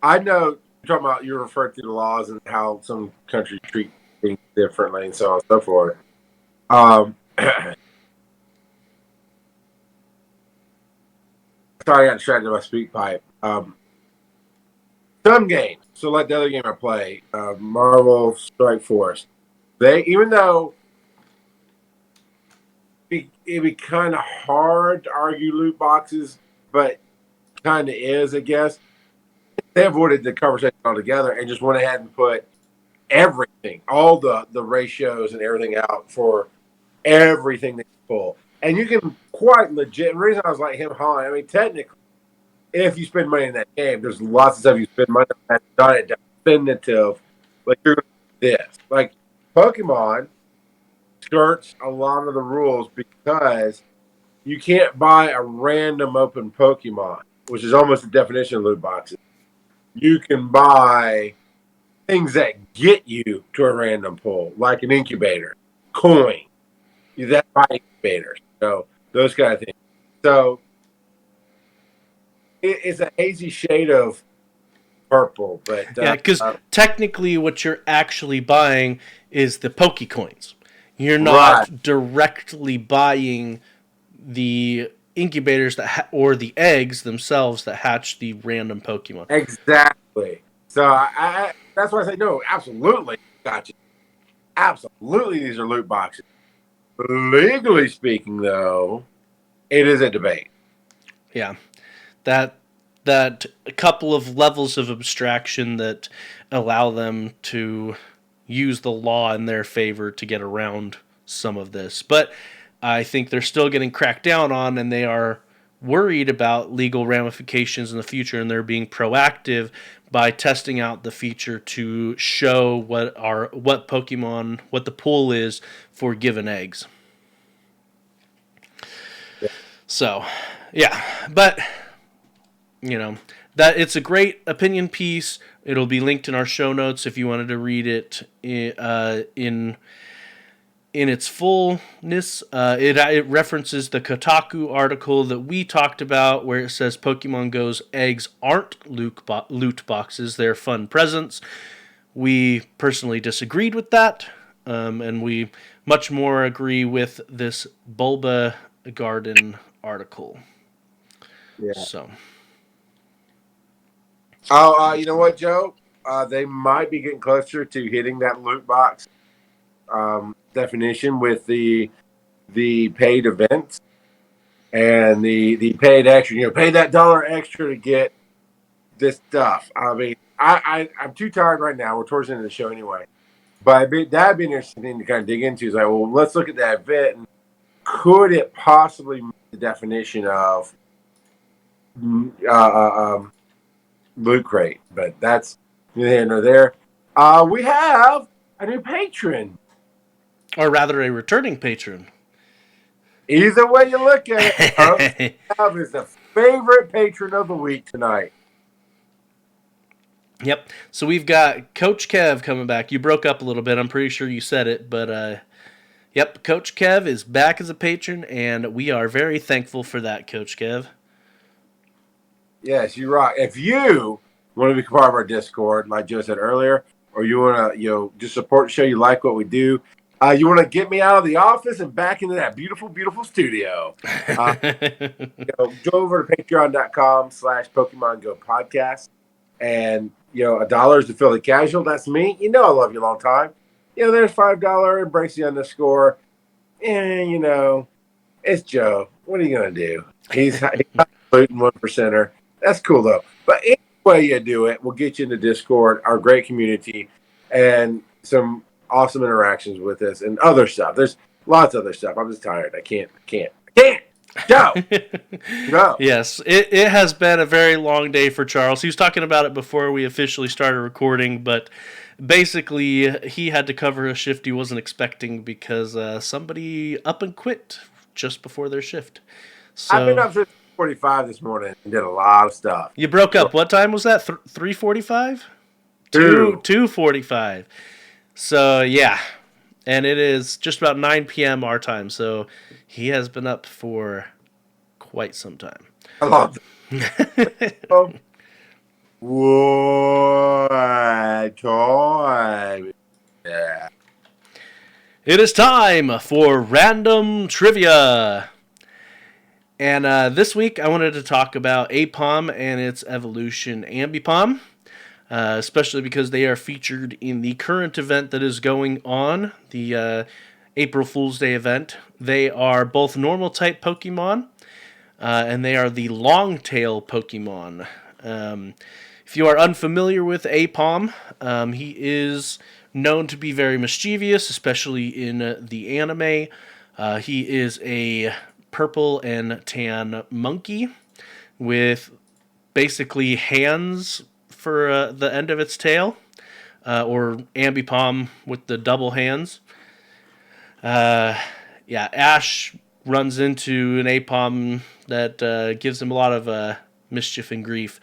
I know you're talking about, you're referring to the laws and how some countries treat things differently and so on and so forth. Sorry, I got distracted by speak pipe. Some games, so like the other game I play, Marvel Strike Force, they, even though it'd be kind of hard to argue loot boxes, but kind of is, I guess. They avoided the conversation altogether and just went ahead and put everything, all the ratios and everything out for everything they pull. And you can quite legit. The reason I was like him hawing, I mean, technically, if you spend money in that game, there's lots of stuff you spend money on that's done it definitive. Like you're this. Like Pokemon skirts a lot of the rules because you can't buy a random open Pokemon, which is almost the definition of loot boxes. You can buy things that get you to a random pull, like an incubator, coin, that buy incubators, so those kind of things. So it's a hazy shade of purple, but yeah, because technically what you're actually buying is the Pokecoins. You're not directly buying the incubators that or the eggs themselves that hatch the random Pokemon. Exactly. So I that's why I say no. Absolutely, gotcha. Absolutely, these are loot boxes. Legally speaking, though, it is a debate. Yeah, that a couple of levels of abstraction that allow them to use the law in their favor to get around some of this. But I think they're still getting cracked down on, and they are worried about legal ramifications in the future, and they're being proactive by testing out the feature to show what Pokemon, what the pool is for given eggs. Yeah. So, yeah, but you know, that it's a great opinion piece. It'll be linked in our show notes if you wanted to read it in its fullness. It references the Kotaku article that we talked about, where it says Pokemon Go's eggs aren't loot boxes; they're fun presents. We personally disagreed with that, and we much more agree with this Bulba Garden article. Yeah. So. Oh, you know what, Joe? They might be getting closer to hitting that loot box definition with the paid events and the paid extra. You know, pay that $1 extra to get this stuff. I mean, I'm too tired right now. We're towards the end of the show anyway. But that'd be an interesting thing to kind of dig into. Is like, well, let's look at that event. And could it possibly meet the definition of loot crate? But that's neither here nor there. We have a new patron, or rather, a returning patron. Either way you look at it, Kev is the favorite patron of the week tonight. Yep. So we've got Coach Kev coming back. You broke up a little bit. I'm pretty sure you said it, but yep, Coach Kev is back as a patron, and we are very thankful for that, Coach Kev. Yes, you're right. If you want to be part of our Discord, like Joe said earlier, or you want to, just support the show, you like what we do, you want to get me out of the office and back into that beautiful, beautiful studio, go over to patreon.com/Pokemon GO Podcast. And, $1 is the Philly Casual. That's me. I love you a long time. There's $5 Embrace the Underscore. And, it's Joe. What are you going to do? He's not 1%er. That's cool, though. But way you do it. We'll get you into Discord, our great community, and some awesome interactions with us and other stuff. There's lots of other stuff. I'm just tired. I can't. Go. Yes, it has been a very long day for Charles. He was talking about it before we officially started recording, but basically he had to cover a shift he wasn't expecting because somebody up and quit just before their shift. So, I've been up since 45 this morning and did a lot of stuff. You broke up. What time was that? 3:45? 2:45. So, yeah. And it is just about 9 p.m. our time. So, he has been up for quite some time. I love it. What time? Yeah. It is time for random trivia. And this week I wanted to talk about Aipom and its evolution Ambipom, especially because they are featured in the current event that is going on, the April Fool's Day event. They are both normal type Pokemon, and they are the long tail Pokemon. If you are unfamiliar with Aipom, he is known to be very mischievous, especially in the anime. He is a purple and tan monkey with basically hands for the end of its tail, or Ambipom with the double hands. Ash runs into an Aipom that gives him a lot of mischief and grief.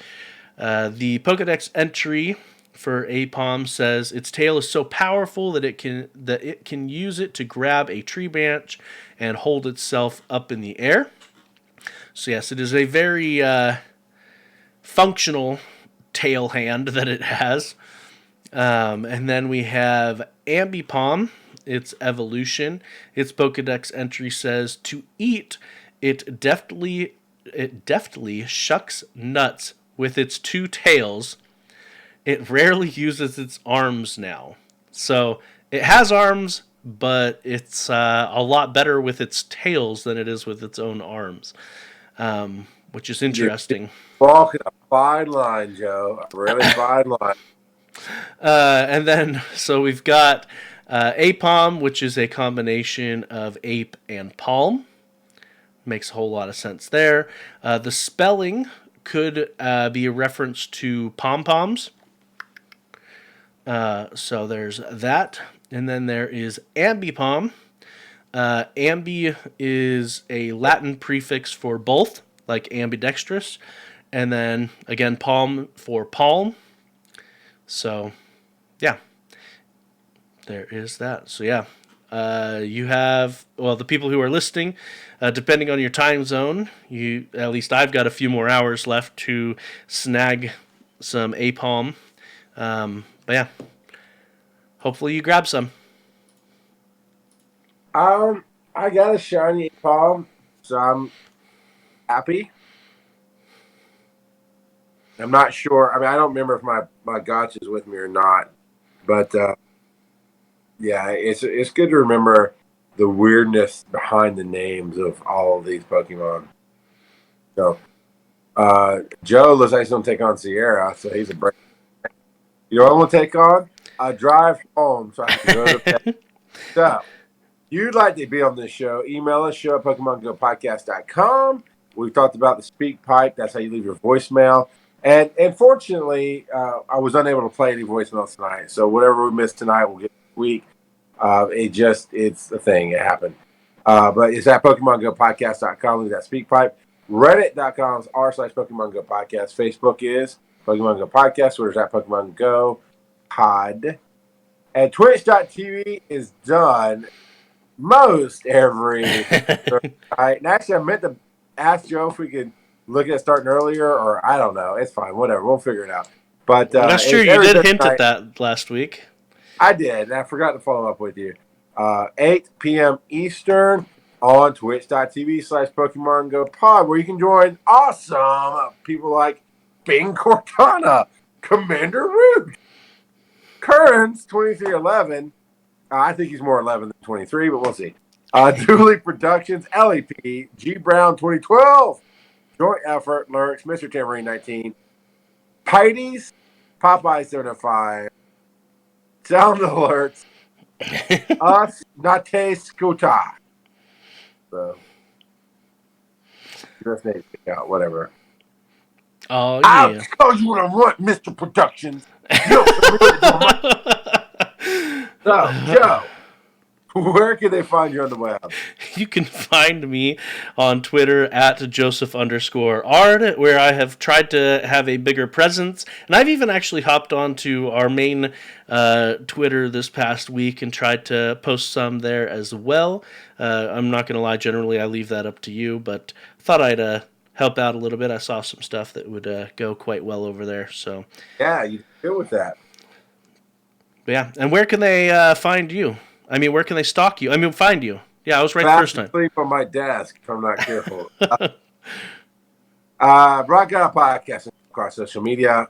The Pokédex entry for Aipom says its tail is so powerful that it can use it to grab a tree branch and hold itself up in the air. So yes, it is a very functional tail hand that it has. And then we have Ambipom, its evolution. Its Pokédex entry says to eat, it deftly shucks nuts with its two tails. It rarely uses its arms now. So it has arms, but it's a lot better with its tails than it is with its own arms, which is interesting. You're walking a fine line, Joe. A really fine line. And then, so we've got Aipom, which is a combination of ape and palm. Makes a whole lot of sense there. The spelling could be a reference to pom-poms. So there's that. And then there is Ambipom. Ambi is a Latin prefix for both, like ambidextrous. And then, again, palm for palm. So, yeah. There is that. So, yeah. You have, the people who are listening, depending on your time zone, at least I've got a few more hours left to snag some Aipom. But yeah, hopefully you grab some. I got a shiny Aipom, so I'm happy. I'm not sure. I mean, I don't remember if my gotcha's with me or not, but yeah, it's good to remember the weirdness behind the names of all of these Pokemon. So, Joe looks like he's going to take on Sierra, so he's a break. You know what I'm going to take on? A drive home so I can go to bed. So, you'd like to be on this show, email us, show at PokemonGoPodcast.com. We've talked about the speak pipe. That's how you leave your voicemail. And fortunately, I was unable to play any voicemails tonight. So whatever we missed tonight, we'll get next week. It's a thing. It happened. But it's at PokemonGoPodcast.com. Leave that speak pipe. Reddit.com/Pokemon Go Podcast. Facebook is Pokemon Go Podcast. Twitter's at Pokemon Go Pod. And Twitch.tv is done most every night. And actually, I meant to ask Joe if we could look at starting earlier, or I don't know. It's fine. Whatever. We'll figure it out. But that's true. You did hint at that last week. I did, and I forgot to follow up with you. 8 p.m. Eastern on twitch.tv/Pokemon Go Pod, where you can join awesome people like Bing Cortana, Commander Root, Kearns 2311. I think he's more 11 than 23, but we'll see. Dooley Productions, LEP, G Brown 2012, Joint Effort, Lurch, Mr. Tambourine 19, Pites, Popeye 75, Sound Alerts, Us, Nate Scooter. So, just name it out, whatever. Oh, I'll yeah. tell you what I want, Mr. Productions. So, Joe, where can they find you on the web? You can find me on Twitter at Joseph_Ard, where I have tried to have a bigger presence. And I've even actually hopped onto our main Twitter this past week and tried to post some there as well. I'm not going to lie, generally I leave that up to you, but thought I'd help out a little bit. I saw some stuff that would go quite well over there. So yeah, you good with that. Yeah, and where can they find you? I mean, where can they stalk you? I mean, find you. Yeah, I was right the first time. Sleep on my desk if I'm not careful. Broadcast podcast across social media.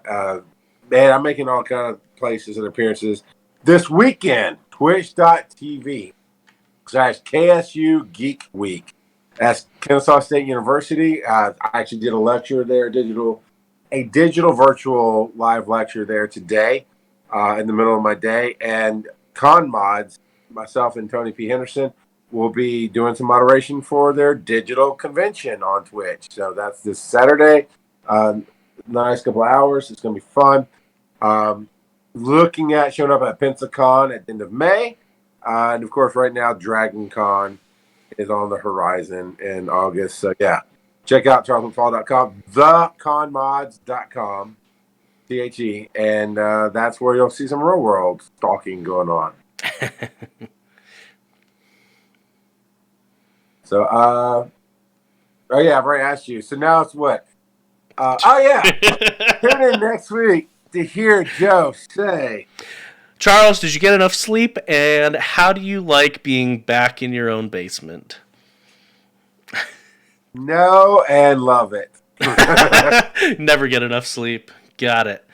Man, I'm making all kind of places and appearances this weekend. Twitch.tv/KSU Geek Week. That's Kennesaw State University. I actually did a lecture there, a digital virtual live lecture there today in the middle of my day. And Con Mods, myself and Tony P. Henderson, will be doing some moderation for their digital convention on Twitch. So that's this Saturday. Nice couple of hours. It's going to be fun. Looking at showing up at Pensacon at the end of May. And of course, right now, Dragon Con is on the horizon in August. So yeah, check out charlesandfall.com, theconmods.com, THE, and that's where you'll see some real world stalking going on. So, oh yeah, I've already asked you. So now it's what? Oh yeah, tune in next week to hear Joe say, Charles, did you get enough sleep? And how do you like being back in your own basement? no, and love it. Never get enough sleep. Got it.